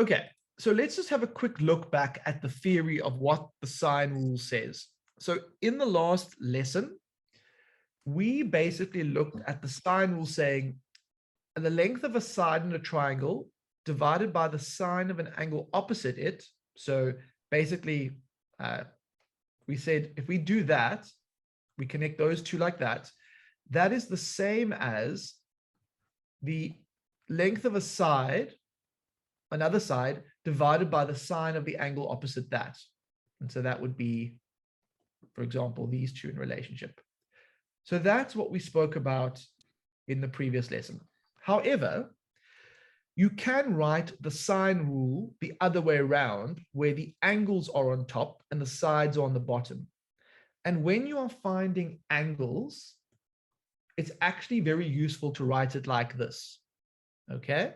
Okay, so let's just have a quick look back at the theory of what the sine rule says. So in the last lesson, we basically looked at the sine rule saying the length of a side in a triangle divided by the sine of an angle opposite it. So basically, we said if we do that, we connect those two like that, that is the same as the length of a side, another side, divided by the sine of the angle opposite that. And so that would be, for example, these two in relationship. So that's what we spoke about in the previous lesson. However, you can write the sine rule the other way around, where the angles are on top and the sides are on the bottom. And when you are finding angles, it's actually very useful to write it like this. Okay?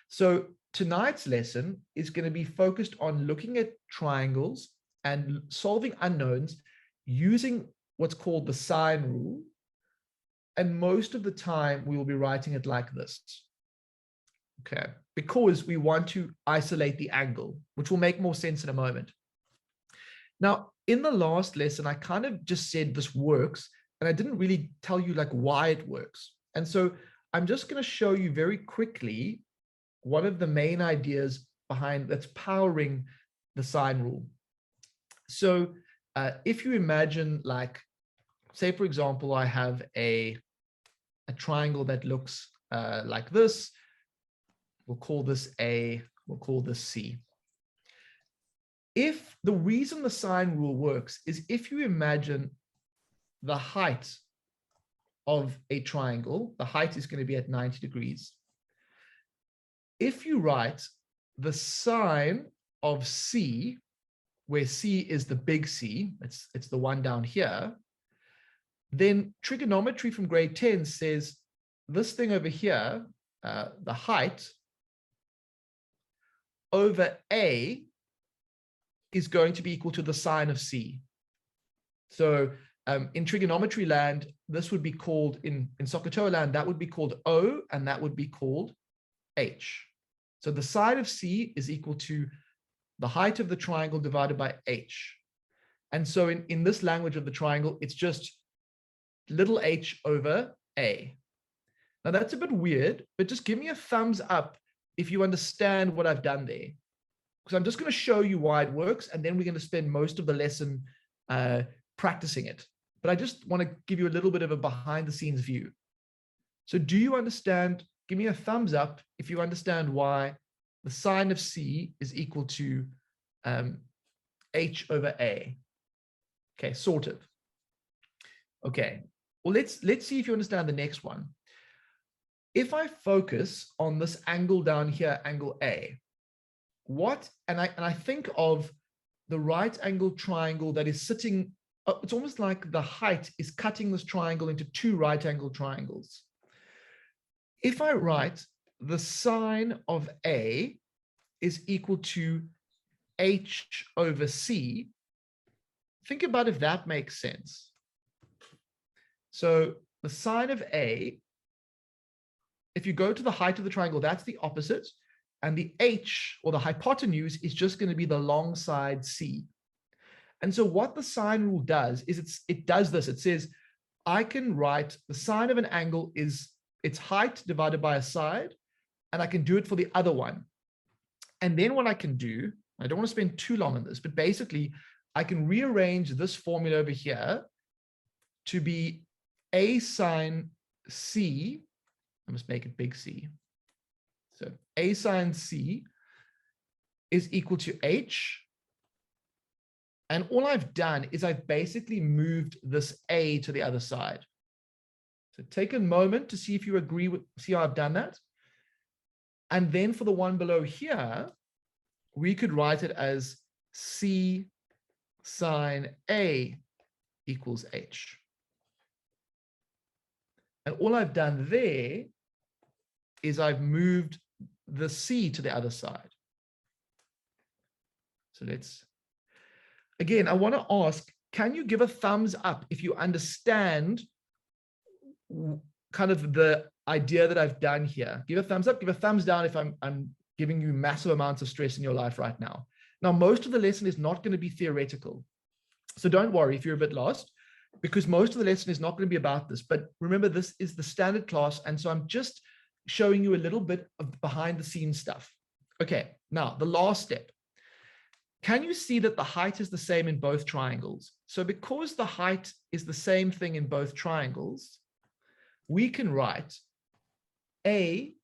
So tonight's lesson is going to be focused on looking at triangles and solving unknowns using what's called the sine rule. And most of the time, we will be writing it like this. Okay, because we want to isolate the angle, which will make more sense in a moment. Now, in the last lesson, I kind of just said this works, and I didn't really tell you like why it works. And so I'm just going to show you very quickly one of the main ideas behind that's powering the sine rule. So if you imagine, like, say, for example, I have a triangle that looks like this. We'll call this A, we'll call this C. If the reason the sine rule works is if you imagine the height of a triangle, the height is going to be at 90 degrees. If you write the sine of C, where C is the big C, it's the one down here, then trigonometry from grade 10 says this thing over here, the height over A is going to be equal to the sine of C. So in trigonometry land, this would be called, in SOHCAHTOA land, that would be called O, and that would be called H. So the side of C is equal to the height of the triangle divided by H. And so in this language of the triangle, it's just little h over A. Now that's a bit weird, but just give me a thumbs up if you understand what I've done there. Because I'm just going to show you why it works, and then we're going to spend most of the lesson practicing it. But I just want to give you a little bit of a behind the scenes view. So do you understand? Give me a thumbs up if you understand why the sine of C is equal to H over A. Okay, sort of. Okay, well, let's see if you understand the next one. If I focus on this angle down here, angle A, and I think of the right angle triangle that is sitting, it's almost like the height is cutting this triangle into two right angle triangles. If I write the sine of A is equal to H over C, think about if that makes sense. So the sine of A, if you go to the height of the triangle, that's the opposite. And the H, or the hypotenuse, is just going to be the long side C. And so what the sine rule does is it does this. It says, I can write the sine of an angle is its height divided by a side, and I can do it for the other one. And then what I can do, I don't want to spend too long on this, but basically I can rearrange this formula over here to be A sine C. I must make it big C. So A sine C is equal to H. And all I've done is I've basically moved this A to the other side. So take a moment to see if you agree with, see how I've done that. And then for the one below here, we could write it as C sine A equals H. And all I've done there is I've moved the C to the other side. So again, I want to ask, can you give a thumbs up if you understand kind of the idea that I've done here? Give a thumbs up, give a thumbs down if I'm giving you massive amounts of stress in your life right now. Now, most of the lesson is not going to be theoretical. So don't worry if you're a bit lost, because most of the lesson is not going to be about this. But remember, this is the standard class. And so I'm just showing you a little bit of behind the scenes stuff. Okay, now the last step. Can you see that the height is the same in both triangles? So because the height is the same thing in both triangles, we can write A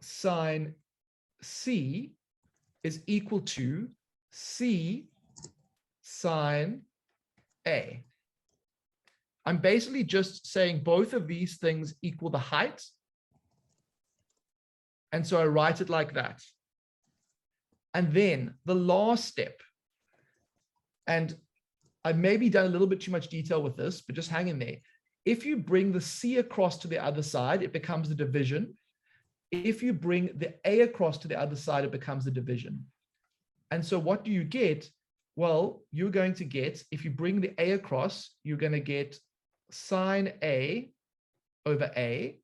sine C is equal to C sine A. I'm basically just saying both of these things equal the height. And so I write it like that. And then the last step, and I've maybe done a little bit too much detail with this, but just hang in there. If you bring the C across to the other side, it becomes the division. If you bring the A across to the other side, it becomes the division. And so what do you get? Well, you're going to get, if you bring the A across, you're going to get sine A over A.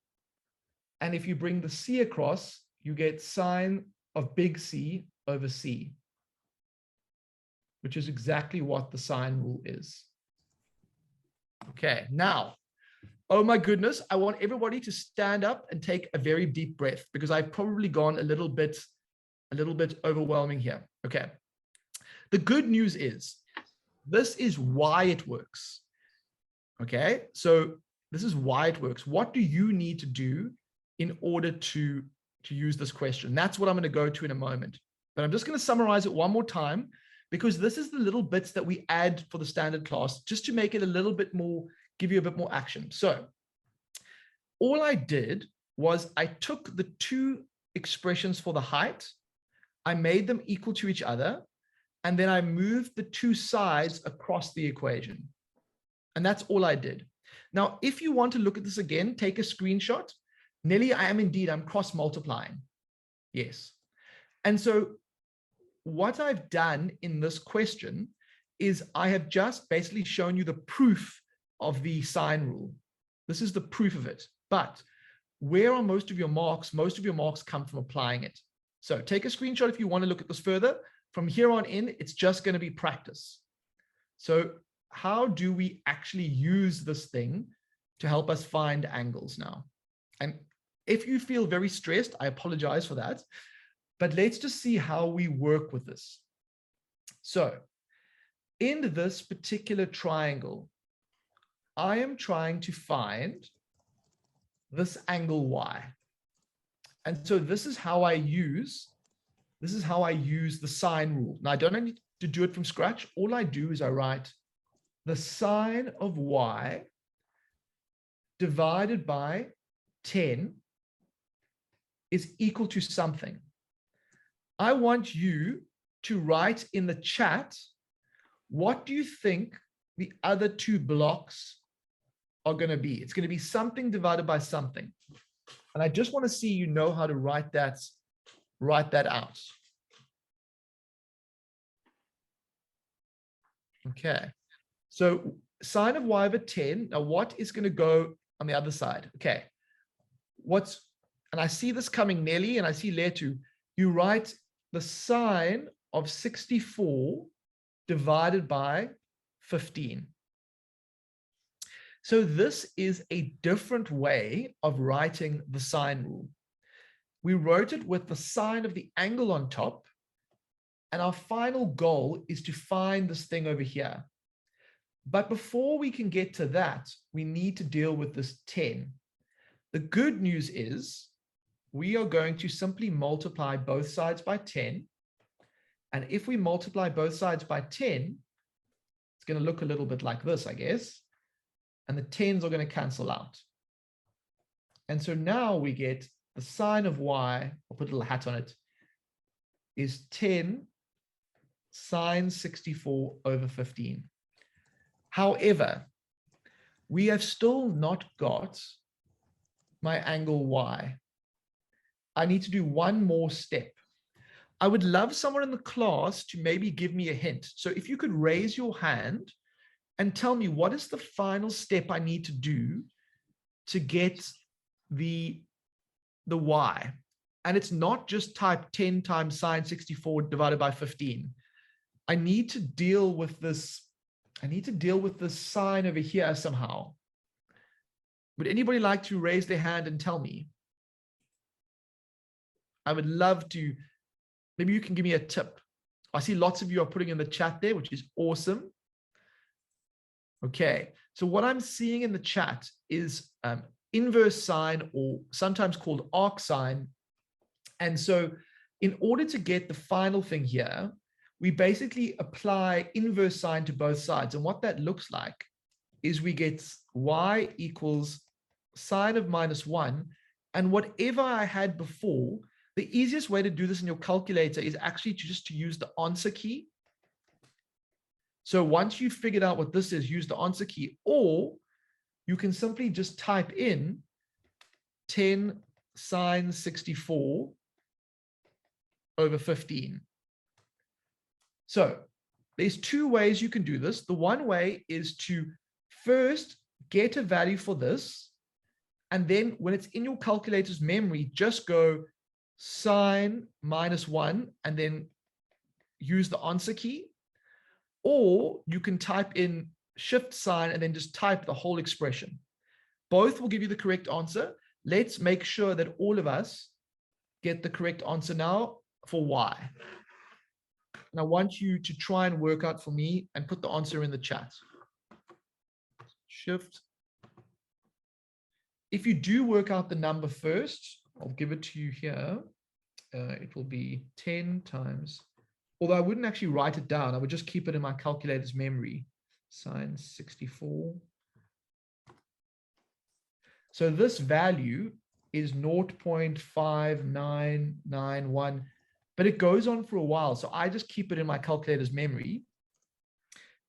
And if you bring the C across, you get sine of big C over C, which is exactly what the sine rule is. Okay, now, oh my goodness, I want everybody to stand up and take a very deep breath because I've probably gone a little bit overwhelming here. Okay. The good news is this is why it works. Okay, so this is why it works. What do you need to do in order to use this question? That's what I'm going to go to in a moment. But I'm just going to summarize it one more time because this is the little bits that we add for the standard class just to make it a little bit more, give you a bit more action. So all I did was I took the two expressions for the height, I made them equal to each other, and then I moved the two sides across the equation. And that's all I did. Now, if you want to look at this again, take a screenshot. Nelly, I'm cross multiplying. Yes. And so what I've done in this question is I have just basically shown you the proof of the sine rule. This is the proof of it. But where are most of your marks? Most of your marks come from applying it. So take a screenshot if you want to look at this further. From here on in, it's just going to be practice. So how do we actually use this thing to help us find angles now? And if you feel very stressed, I apologize for that. But let's just see how we work with this. So in this particular triangle, I am trying to find this angle Y. And so this is how I use the sine rule. Now I don't need to do it from scratch. All I do is I write the sine of Y divided by 10 is equal to something. I want you to write in the chat, what do you think the other two blocks are going to be? It's going to be something divided by something. And I just want to see you know how to write that out. Okay. So sine of Y over 10. Now what is going to go on the other side? Okay. And I see this coming, Nelly, and I see Letu. You write the sine of 64 divided by 15. So this is a different way of writing the sine rule. We wrote it with the sine of the angle on top, and our final goal is to find this thing over here. But before we can get to that, we need to deal with this 10. The good news is we are going to simply multiply both sides by 10. And if we multiply both sides by 10, it's going to look a little bit like this, I guess. And the 10s are going to cancel out. And so now we get the sine of Y, I'll put a little hat on it, is 10 sine 64 over 15. However, we have still not got my angle Y. I need to do one more step. I would love someone in the class to maybe give me a hint. So if you could raise your hand and tell me what is the final step I need to do to get the Y. And it's not just type 10 times sine 64 divided by 15. I need to deal with this. I need to deal with this sign over here somehow. Would anybody like to raise their hand and tell me? I would love to. Maybe you can give me a tip. I see lots of you are putting in the chat there, which is awesome. Okay, so what I'm seeing in the chat is inverse sine, or sometimes called arc sine. And so in order to get the final thing here, we basically apply inverse sine to both sides. And what that looks like is we get y equals sine of -1. And whatever I had before, the easiest way to do this in your calculator is actually just to use the answer key. So once you've figured out what this is, use the answer key, or you can simply just type in 10 sine 64 over 15. So there's two ways you can do this. The one way is to first get a value for this, and then when it's in your calculator's memory, just go sine -1 and then use the answer key. Or you can type in shift sine and then just type the whole expression. Both will give you the correct answer. Let's make sure that all of us get the correct answer now for y. And I want you to try and work out for me and put the answer in the chat. Shift. If you do work out the number first, I'll give it to you here. It will be 10 times, although I wouldn't actually write it down. I would just keep it in my calculator's memory. Sine 64. So this value is 0.5991, but it goes on for a while. So I just keep it in my calculator's memory.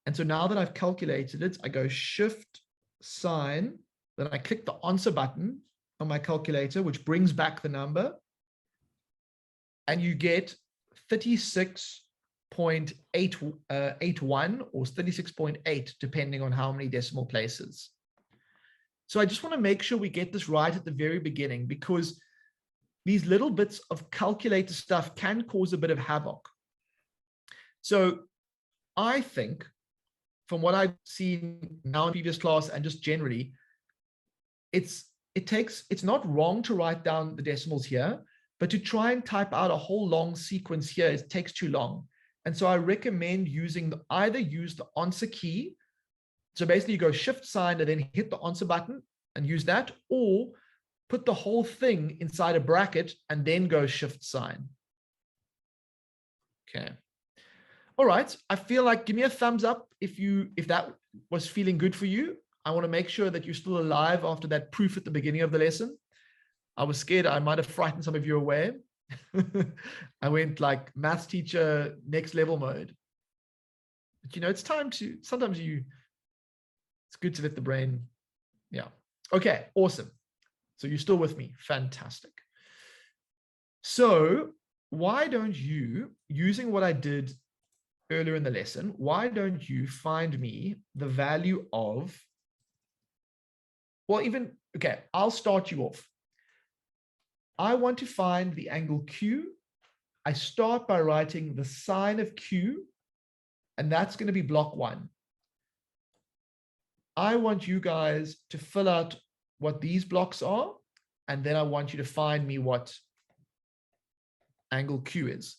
And so now that I've calculated it, I go shift sine, then I click the answer button on my calculator, which brings back the number. And you get 36.81 or 36.8, depending on how many decimal places. So I just want to make sure we get this right at the very beginning, because these little bits of calculator stuff can cause a bit of havoc. So I think, from what I've seen now in previous class and just generally, it's not wrong to write down the decimals here, but to try and type out a whole long sequence here, it takes too long. And so I recommend using either use the answer key. So basically you go shift sine and then hit the answer button and use that, or put the whole thing inside a bracket and then go shift sine. Okay. All right. I feel like, give me a thumbs up if that was feeling good for you. I want to make sure that you're still alive after that proof at the beginning of the lesson. I was scared I might have frightened some of you away. I went like maths teacher next level mode. But it's time to, sometimes it's good to let the brain, yeah. Okay, awesome. So you're still with me, fantastic. So why don't you, using what I did earlier in the lesson, why don't you find me the value of, well, even, okay, I'll start you off. I want to find the angle Q. I start by writing the sine of Q, and that's going to be block 1. I want you guys to fill out what these blocks are, and then I want you to find me what angle Q is.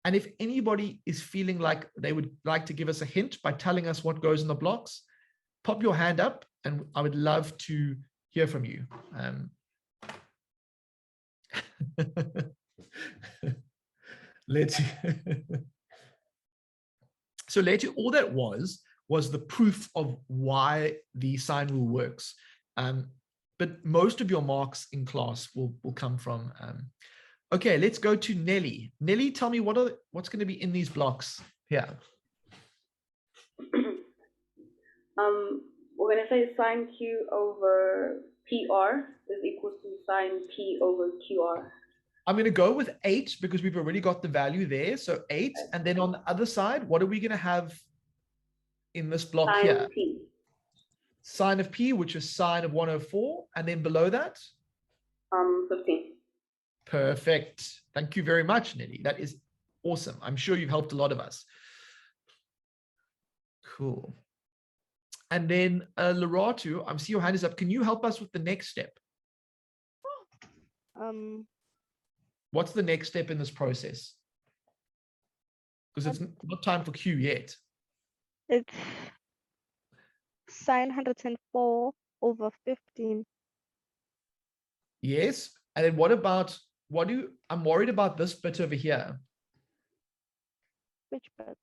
And if anybody is feeling like they would like to give us a hint by telling us what goes in the blocks, pop your hand up, and I would love to hear from you. So Letty, all that was the proof of why the sine rule works. But most of your marks in class will come from. Okay, let's go to Nelly. Nelly, tell me what's going to be in these blocks here. We're going to say sine Q over PR is equal to sine P over QR. I'm going to go with 8 because we've already got the value there. So 8. And then on the other side, what are we going to have in this block sine here? P. Sine of P, which is sine of 104. And then below that? 15. Perfect. Thank you very much, Nelly. That is awesome. I'm sure you've helped a lot of us. Cool. And then Loratu, I see your hand is up. Can you help us with the next step? What's the next step in this process? Because it's not time for Q yet. It's sine 104 over 15. Yes. And then what about, I'm worried about this bit over here. Which bit?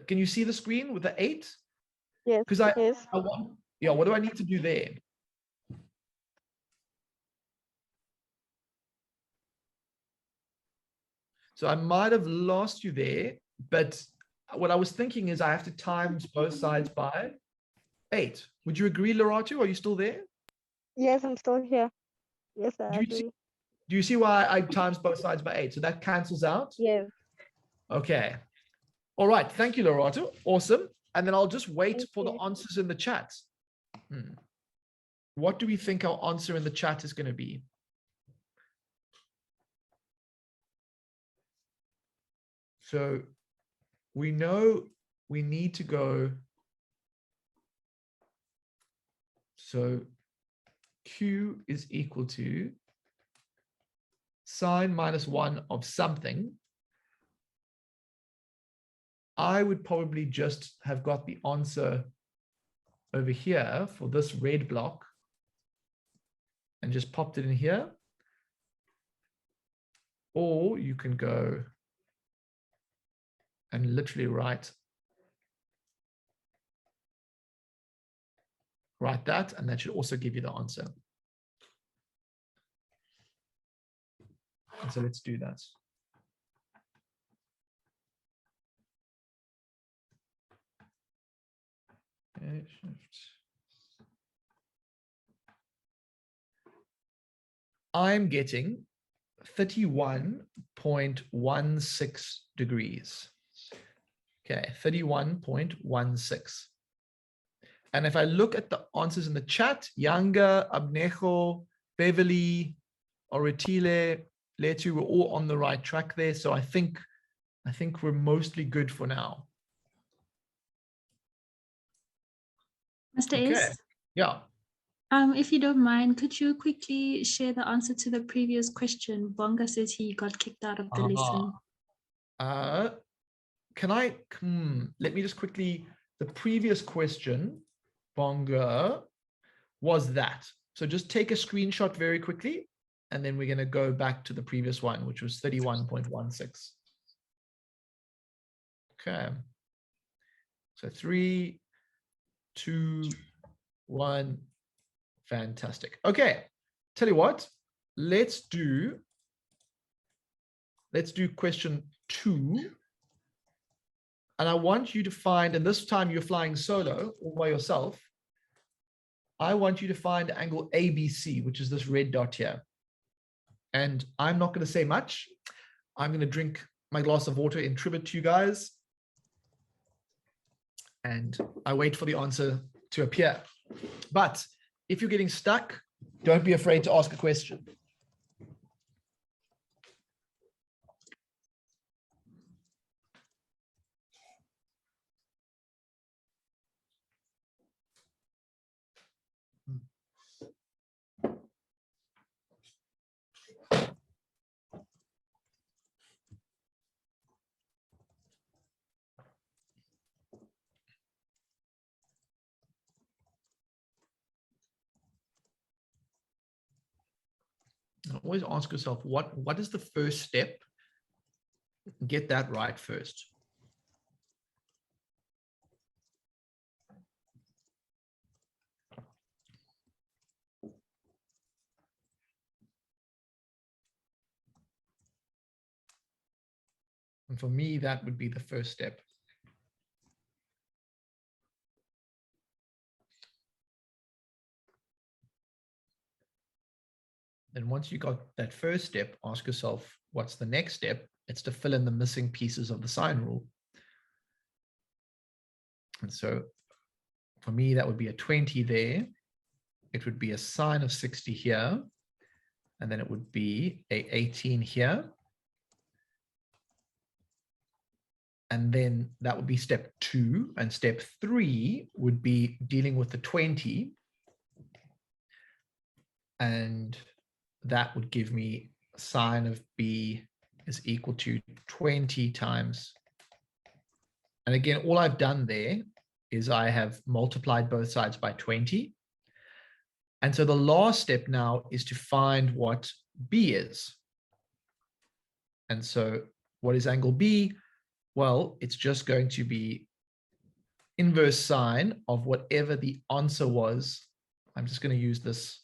Can you see the screen with the 8? Yes. Because I want, yeah, what do I need to do there? So I might have lost you there, but what I was thinking is I have to times both sides by 8. Would you agree, Loratu? Are you still there? Yes, I'm still here. Yes, I agree. Do you see why I times both sides by 8? So that cancels out? Yes. Okay. All right. Thank you, Loratu. Awesome. And then I'll just wait Thank for you. the answers in the chat. What do we think our answer in the chat is going to be? So we know we need to go. So Q is equal to sine minus 1 of something. I would probably just have got the answer over here for this red block and just popped it in here. Or you can go and literally write that, and that should also give you the answer. And so let's do that. Okay, shift. I'm getting 31.16 degrees. Okay, 31.16. And if I look at the answers in the chat, Yanga, Abnejo, Beverly, Oretile, Letu were all on the right track there. So I think we're mostly good for now. Mr. Okay. S, Yeah. if you don't mind, could you quickly share the answer to the previous question? Bonga says he got kicked out of the lesson. Can I, let me just quickly, the previous question, Bonga, was that. So just take a screenshot very quickly, and then we're going to go back to the previous one, which was 31.16. Okay. So 3, 2, 1. Fantastic. Okay. Tell you what, let's do question 2. And I want you to find, and this time you're flying solo all by yourself. I want you to find angle ABC, which is this red dot here. And I'm not going to say much. I'm going to drink my glass of water in tribute to you guys. And I wait for the answer to appear. But if you're getting stuck, don't be afraid to ask a question. Always ask yourself, what is the first step? Get that right first. And for me, that would be the first step. Then once you got that first step, ask yourself, what's the next step? It's to fill in the missing pieces of the sine rule. And so for me, that would be a 20 there. It would be a sine of 60 here. and then it would be a 18 here. And then that would be step 2. And step 3 would be dealing with the 20. And that would give me sine of b is equal to 20 times. And again, all I've done there is I have multiplied both sides by 20. And so the last step now is to find what b is. And so what is angle b? Well, it's just going to be inverse sine of whatever the answer was. I'm just going to use this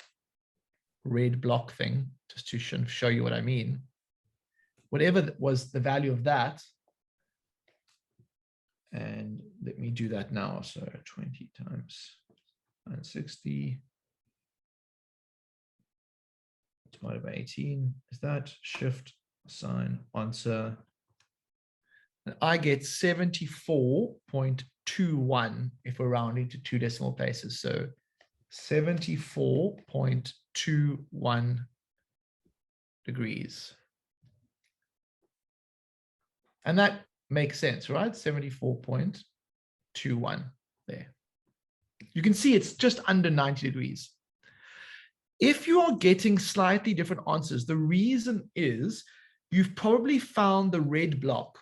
red block thing just to show you what I mean. Whatever was the value of that. And let me do that now. So 20 times 960 divided by 18 is that, shift sine answer. And I get 74.21 if we're rounding to 2 decimal places. So 74.21 degrees. And that makes sense, right? 74.21 there. You can see it's just under 90 degrees. If you are getting slightly different answers, the reason is you've probably found the red block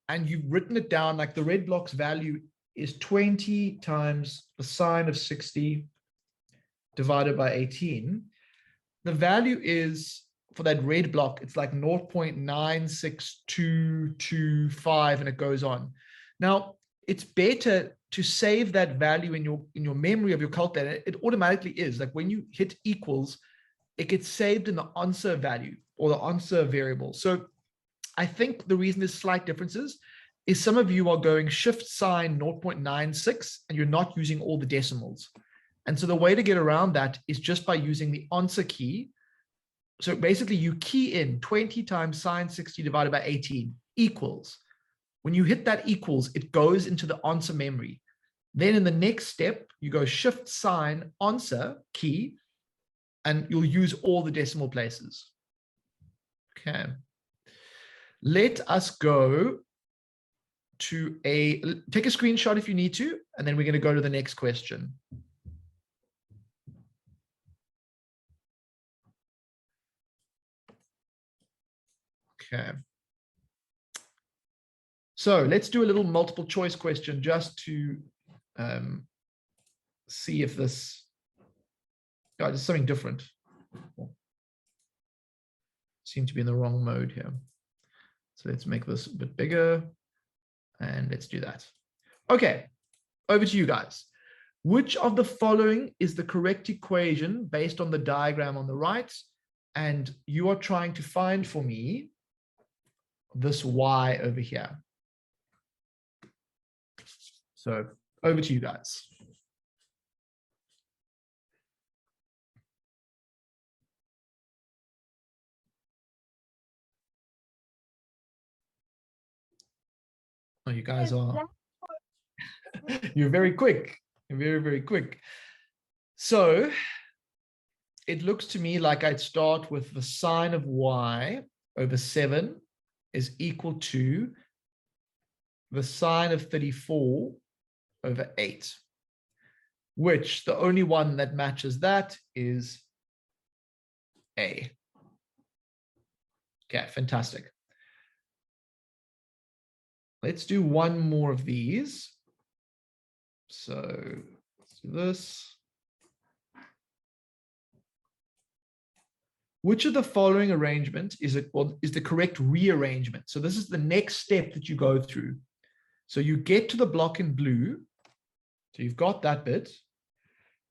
and you've written it down like the red block's value is 20 times the sine of 60 divided by 18. The value is, for that red block, it's like 0.96225 and it goes on. Now, it's better to save that value in your memory of your calculator. It automatically is. Like when you hit equals, it gets saved in the answer value or the answer variable. So I think the reason there's slight differences is some of you are going shift sine 0.96 and you're not using all the decimals. And so the way to get around that is just by using the answer key. So basically you key in 20 times sine 60 divided by 18 equals. When you hit that equals, it goes into the answer memory. Then in the next step, you go shift sine answer key, and you'll use all the decimal places. Okay. Let us go to take a screenshot if you need to, and then we're going to go to the next question. Okay. So let's do a little multiple choice question just to see if this, oh, there's something different. Seem to be in the wrong mode here. So let's make this a bit bigger and let's do that. Okay, over to you guys. Which of the following is the correct equation based on the diagram on the right? And you are trying to find for me this y over here. So over to you guys. Oh, you guys are, you're very quick. You're very, very quick. So it looks to me like I'd start with the sine of y over 7 is equal to the sine of 34 over 8, which the only one that matches that is A. Okay, fantastic. Let's do one more of these. So let's do this. Which of the following arrangement is the correct rearrangement? So this is the next step that you go through. So you get to the block in blue. So you've got that bit.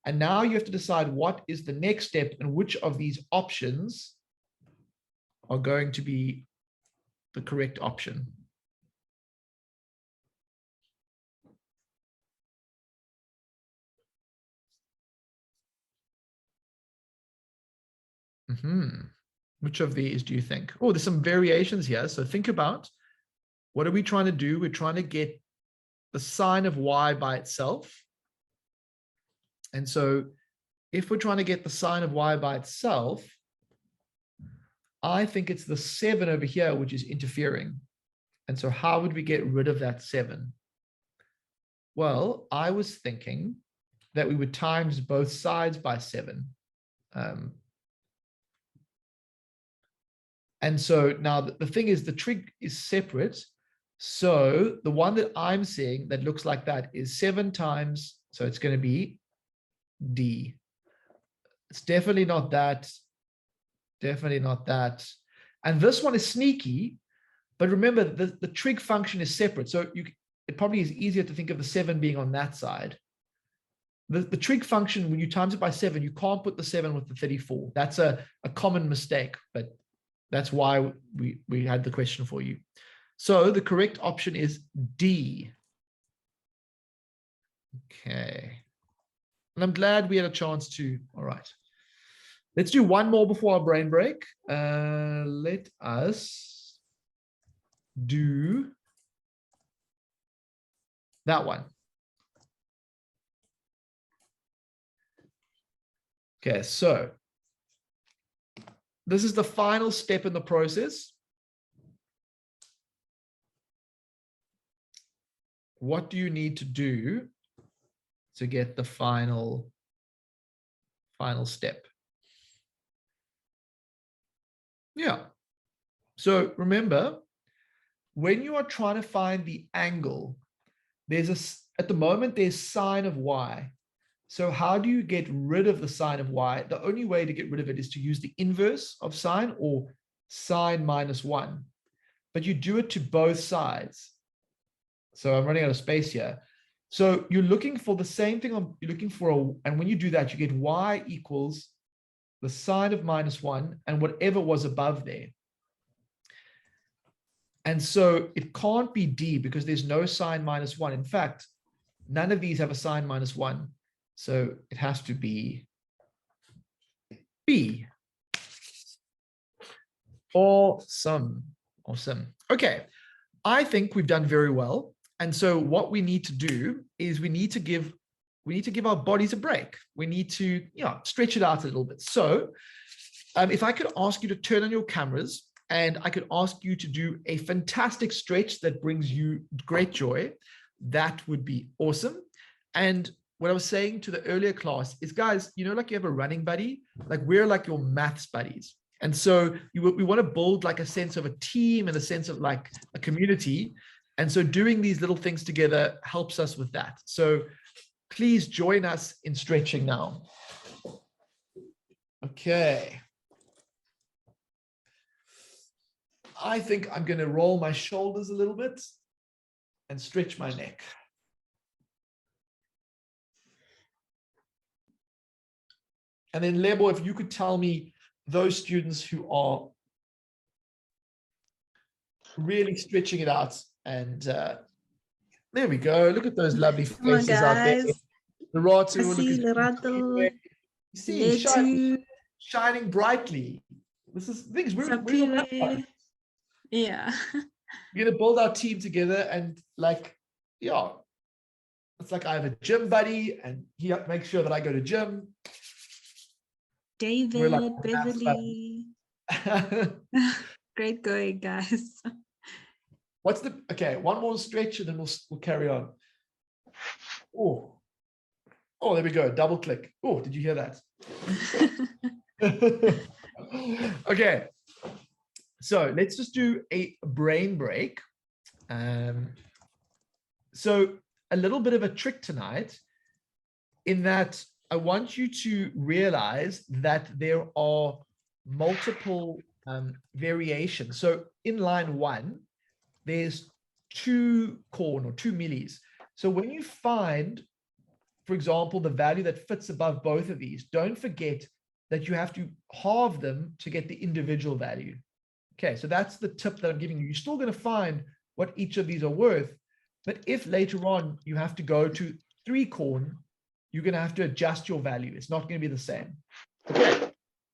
And now you have to decide what is the next step and which of these options are going to be the correct option. Which of these do you think? Oh, there's some variations here. So think about, what are we trying to do? We're trying to get the sine of y by itself. And so if we're trying to get the sine of y by itself, I think it's the 7 over here, which is interfering. And so how would we get rid of that 7? Well, I was thinking that we would times both sides by 7. And so now the thing is, the trig is separate. So the one that I'm seeing that looks like that is 7 times, so it's going to be D. It's definitely not that. Definitely not that. And this one is sneaky, but remember the trig function is separate. So it probably is easier to think of the 7 being on that side. The trig function, when you times it by 7, you can't put the 7 with the 34. That's a common mistake, but that's why we had the question for you. So the correct option is D. Okay. And I'm glad we had a chance to, all right. Let's do one more before our brain break. Let us do that one. Okay, so this is the final step in the process. What do you need to do to get the final step? Yeah. So remember, when you are trying to find the angle, at the moment there's sine of y. So how do you get rid of the sine of y? The only way to get rid of it is to use the inverse of sine, or sine minus 1. But you do it to both sides. So I'm running out of space here. So you're looking for the same thing. You're looking for and when you do that, you get y equals the sine of minus 1 and whatever was above there. And so it can't be D because there's no sine minus 1. In fact, none of these have a sine minus 1. So it has to be B. Awesome. Awesome. Okay. I think we've done very well. And so what we need to do is we need to give our bodies a break. We need to, stretch it out a little bit. So if I could ask you to turn on your cameras and I could ask you to do a fantastic stretch that brings you great joy, that would be awesome. And what I was saying to the earlier class is, guys, like you have a running buddy, like we're like your maths buddies. And so we want to build like a sense of a team and a sense of like a community. And so doing these little things together helps us with that. So please join us in stretching now. Okay. I think I'm going to roll my shoulders a little bit and stretch my neck. And then Lebo, if you could tell me those students who are really stretching it out, and there we go. Look at those lovely faces out there. Lerato, look at you see, shining brightly. This is things we're yeah. We're gonna build our team together, and it's like I have a gym buddy, and he makes sure that I go to gym. David, like Beverly. Great going, guys. Okay, one more stretch and then we'll carry on. Oh, there we go. Double click. Oh, did you hear that? Okay. So let's just do a brain break. So a little bit of a trick tonight in that I want you to realize that there are multiple variations. So in line 1, there's 2 corn or 2 millis. So when you find, for example, the value that fits above both of these, don't forget that you have to halve them to get the individual value. Okay, so that's the tip that I'm giving you. You're still going to find what each of these are worth, but if later on you have to go to 3 corn, you're going to have to adjust your value. It's not going to be the same. Okay,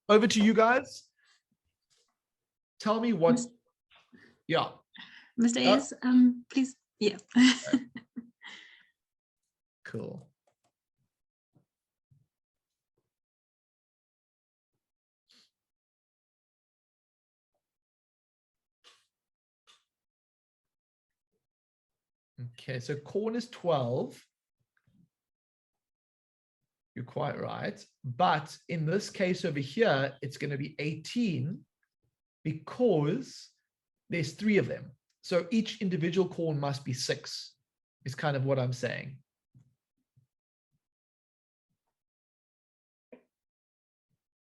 over to you guys. Tell me what, yeah. Mr. Ayers, please, yeah. Cool. Okay, so corn is 12. You're quite right. But in this case over here, it's going to be 18 because there's 3 of them. So each individual corn must be 6, is kind of what I'm saying.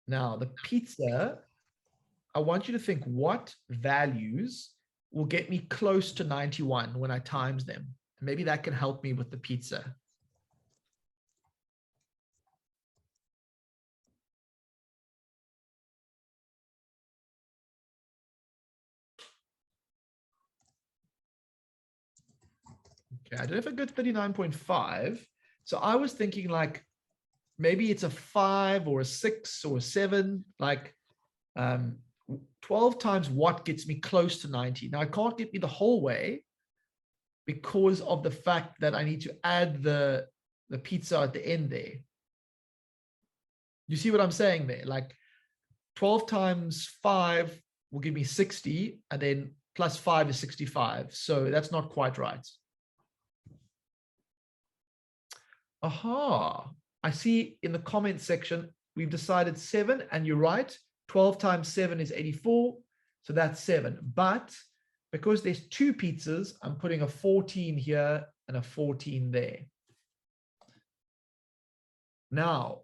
Now, the pizza, I want you to think what values will get me close to 91 when I times them. Maybe that can help me with the pizza. Okay, I did have a good 39.5. So I was thinking like, maybe it's a 5 or a 6 or a 7, like 12 times what gets me close to 90. Now I can't get me the whole way because of the fact that I need to add the pizza at the end there. You see what I'm saying there? Like 12 times 5 will give me 60, and then plus 5 is 65. So that's not quite right. Aha, I see in the comment section, we've decided 7, and you're right. 12 times 7 is 84. So that's 7. But because there's 2 pizzas, I'm putting a 14 here and a 14 there. Now,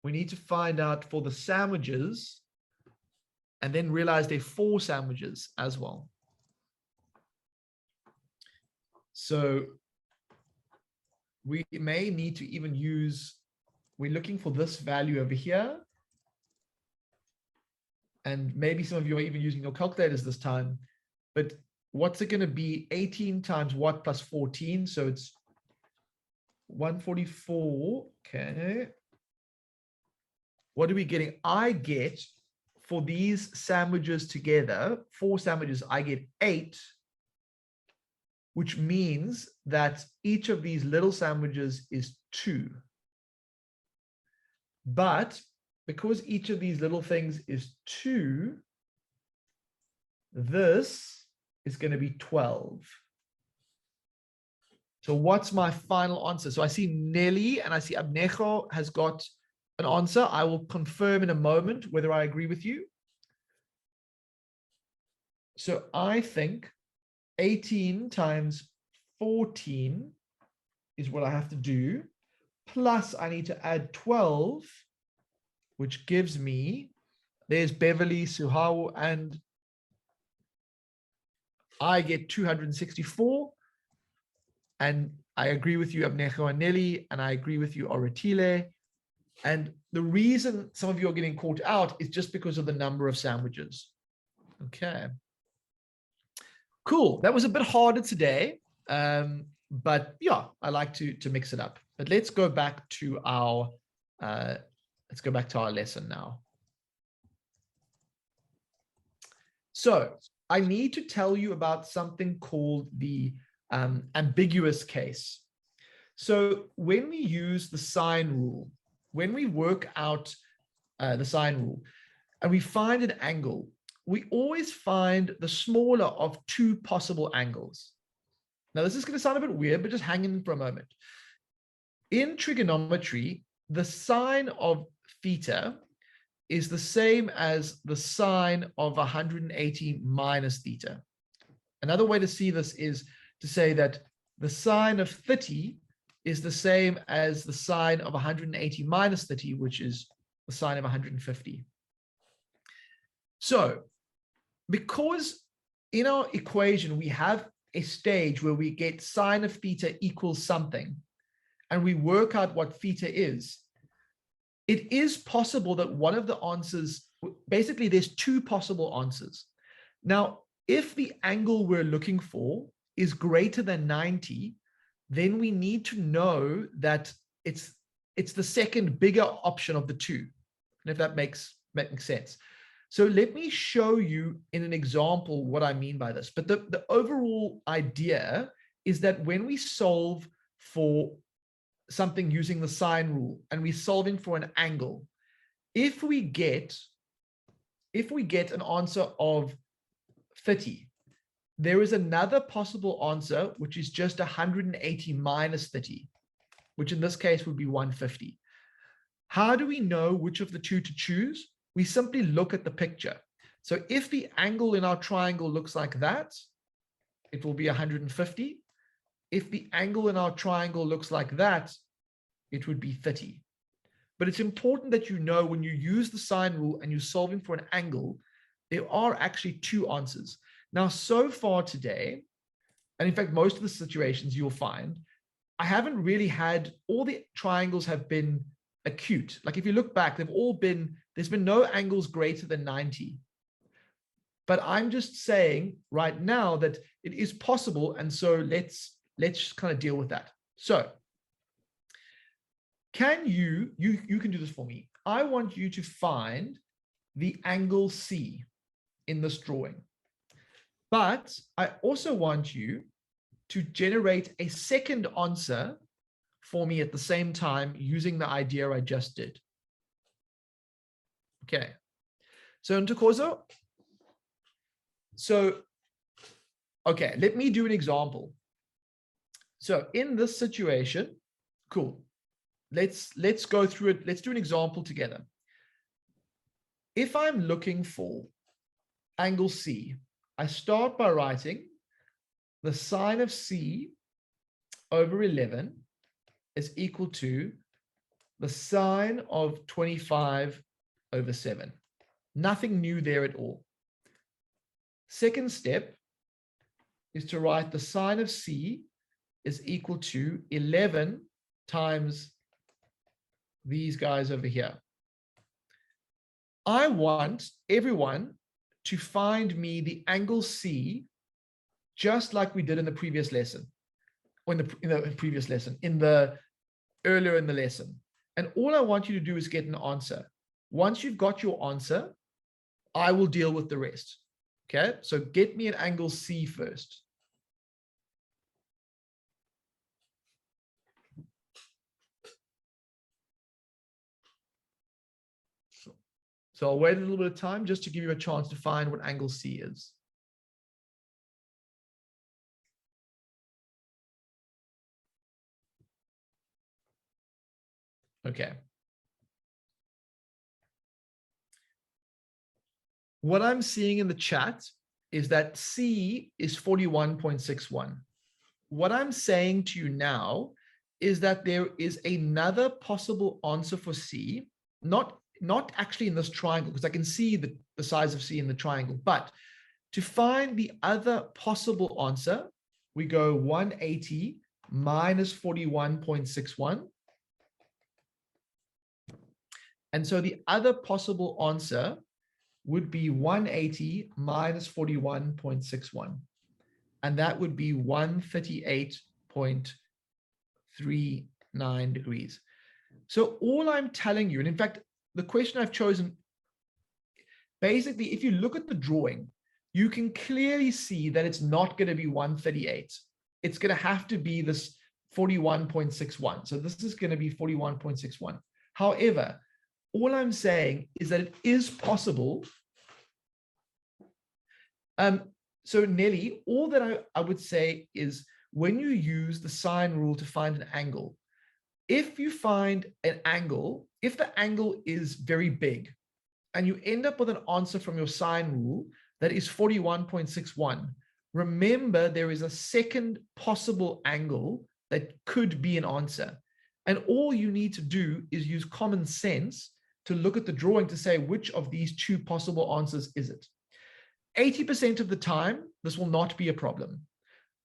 we need to find out for the sandwiches and then realize there are 4 sandwiches as well. So we may need to even use, we're looking for this value over here. And maybe some of you are even using your calculators this time. But what's it going to be? 18 times what plus 14? So it's 144. Okay. What are we getting? I get, for these sandwiches together, 4 sandwiches, I get 8. Which means that each of these little sandwiches is 2. But because each of these little things is 2, this is going to be 12. So what's my final answer? So I see Nelly and I see Abnejo has got an answer. I will confirm in a moment whether I agree with you. So I think 18 times 14 is what I have to do. Plus I need to add 12, which gives me, there's Beverly, Suhao, and I get 264. And I agree with you, Abnejo and Nelly, and I agree with you, Oratile. And the reason some of you are getting caught out is just because of the number of sandwiches. Okay. Cool. That was a bit harder today. But yeah, I like to mix it up. But let's go back to our lesson now. So I need to tell you about something called the ambiguous case. So when we use the sine rule, when we work out the sine rule and we find an angle, we always find the smaller of 2 possible angles. Now, this is going to sound a bit weird, but just hang in for a moment. In trigonometry, the sine of theta is the same as the sine of 180 minus theta. Another way to see this is to say that the sine of 30 is the same as the sine of 180 minus 30, which is the sine of 150. So, because in our equation, we have a stage where we get sine of theta equals something, and we work out what theta is, it is possible that one of the answers, basically there's 2 possible answers. Now, if the angle we're looking for is greater than 90, then we need to know that it's the second bigger option of the 2. And if that makes sense. So let me show you in an example what I mean by this. But the overall idea is that when we solve for something using the sine rule and we're solving for an angle, if we get an answer of 30, there is another possible answer, which is just 180 minus 30, which in this case would be 150. How do we know which of the two to choose? We simply look at the picture. So if the angle in our triangle looks like that, it will be 150. If the angle in our triangle looks like that, it would be 30. But it's important that you know when you use the sine rule and you're solving for an angle, there are actually two answers. Now, so far today, and in fact, most of the situations you'll find, I haven't really had, all the triangles have been acute. Like if you look back, they've all been, there's been no angles greater than 90. But I'm just saying right now that it is possible. And so let's kind of deal with that. So can you can do this for me. I want you to find the angle C in this drawing. But I also want you to generate a second answer for me at the same time using the idea I just did. Okay. So Ntokozo. So, okay, let me do an example. So in this situation, cool. Let's go through it. Let's do an example together. If I'm looking for angle C, I start by writing the sine of C over 11 is equal to the sine of 25 over 7. Nothing new there at all. Second step is to write the sine of C is equal to 11 times these guys over here. I want everyone to find me the angle C just like we did in the previous lesson, or in the previous lesson, earlier in the lesson. And all I want you to do is get an answer. Once you've got your answer, I will deal with the rest. Okay, so get me an angle C first. So I'll wait a little bit of time just to give you a chance to find what angle C is. Okay. What I'm seeing in the chat is that C is 41.61. What I'm saying to you now is that there is another possible answer for C, not actually in this triangle, because I can see the size of C in the triangle, but to find the other possible answer, we go 180 minus 41.61. And so the other possible answer would be 180 minus 41.61. And that would be 138.39 degrees. So all I'm telling you, and in fact, the question I've chosen, basically, if you look at the drawing, you can clearly see that it's not going to be 138. It's going to have to be this 41.61. So this is going to be 41.61. However, all I'm saying is that it is possible. So Nelly, all that I would say is when you use the sine rule to find an angle, if you find an angle, if the angle is very big and you end up with an answer from your sine rule that is 41.61, remember there is a second possible angle that could be an answer. And all you need to do is use common sense to look at the drawing to say which of these two possible answers is it. 80% of the time, this will not be a problem,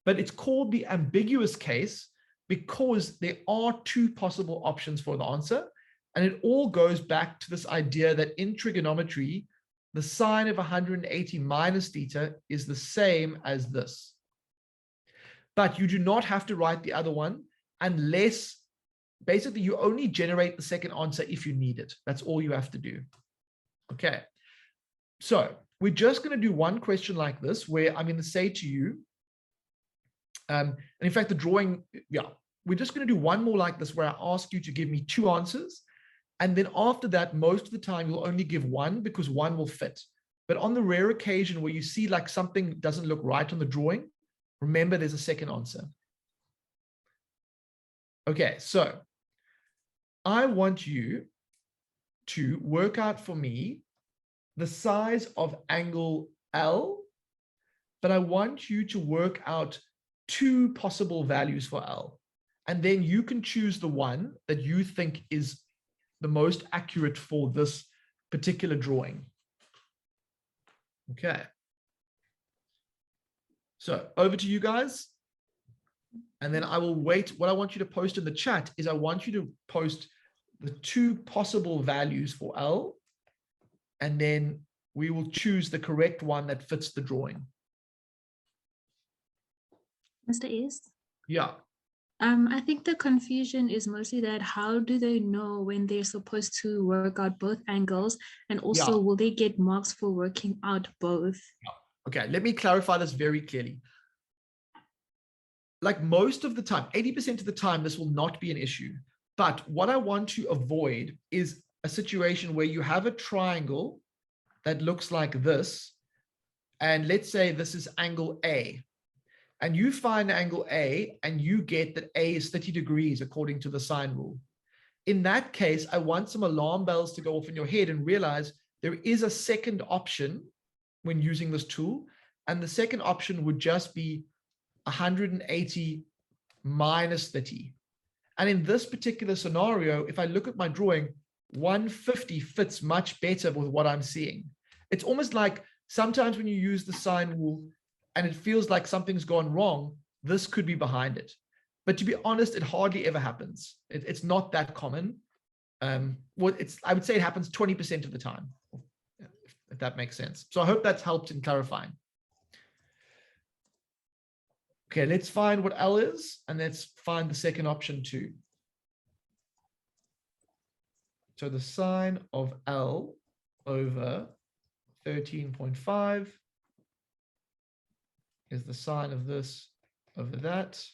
but it's called the ambiguous case because there are two possible options for the answer. And it all goes back to this idea that in trigonometry, the sine of 180 minus theta is the same as this. But you do not have to write the other one unless, basically, you only generate the second answer if you need it. That's all you have to do. Okay. So we're just going to do one question like this where I'm going to say to you, and in fact, the drawing, yeah, we're just going to do one more like this where I ask you to give me two answers. And then after that, most of the time, you'll only give one because one will fit. But on the rare occasion where you see like something doesn't look right on the drawing, remember there's a second answer. Okay, so I want you to work out for me the size of angle L, but I want you to work out two possible values for L. And then you can choose the one that you think is the most accurate for this particular drawing. Okay. So over to you guys. And then I will wait. What I want you to post in the chat is I want you to post the two possible values for L, and then we will choose the correct one that fits the drawing. Mr. East? Yeah. I think the confusion is mostly that how do they know when they're supposed to work out both angles, and also will they get marks for working out both? Okay, let me clarify this very clearly. Like most of the time, 80% of the time, this will not be an issue. But what I want to avoid is a situation where you have a triangle that looks like this. And let's say this is angle A. And you find angle A and you get that A is 30 degrees according to the sine rule. In that case, I want some alarm bells to go off in your head and realize there is a second option when using this tool. And the second option would just be 180 minus 30. And in this particular scenario, if I look at my drawing, 150 fits much better with what I'm seeing. It's almost like sometimes when you use the sine rule and it feels like something's gone wrong, this could be behind it. But to be honest, it hardly ever happens. It's not that common. Well, I would say it happens 20% of the time, if that makes sense. So I hope that's helped in clarifying. Okay, let's find what L is, and let's find the second option too. So the sine of L over 13.5 is the sine of this over that.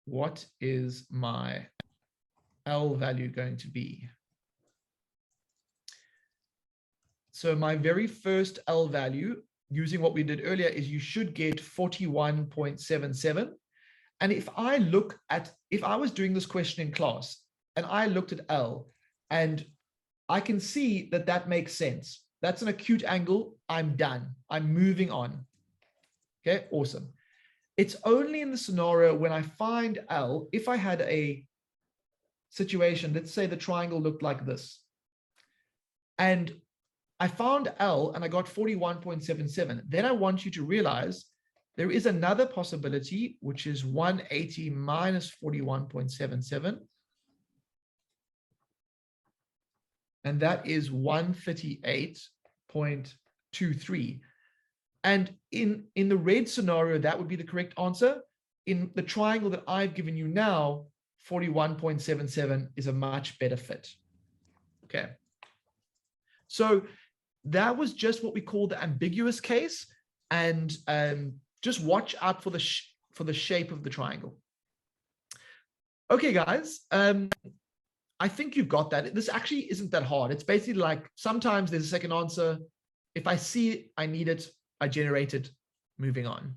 What is my L value going to be? So my very first L value, using what we did earlier, is you should get 41.77. And if I was doing this question in class and I looked at L and I can see that that makes sense. That's an acute angle. I'm done. I'm moving on. Okay, awesome. It's only in the scenario when I find L, if I had a situation, let's say the triangle looked like this, and I found L and I got 41.77, then I want you to realize there is another possibility, which is 180 minus 41.77, and that is 138.23. And in the red scenario, that would be the correct answer. In the triangle that I've given you now, 41.77 is a much better fit. Okay. So that was just what we call the ambiguous case. And just watch out for the shape of the triangle. Okay, guys. I think you've got that. This actually isn't that hard. It's basically like sometimes there's a second answer. If I see I need it, I generate it, moving on.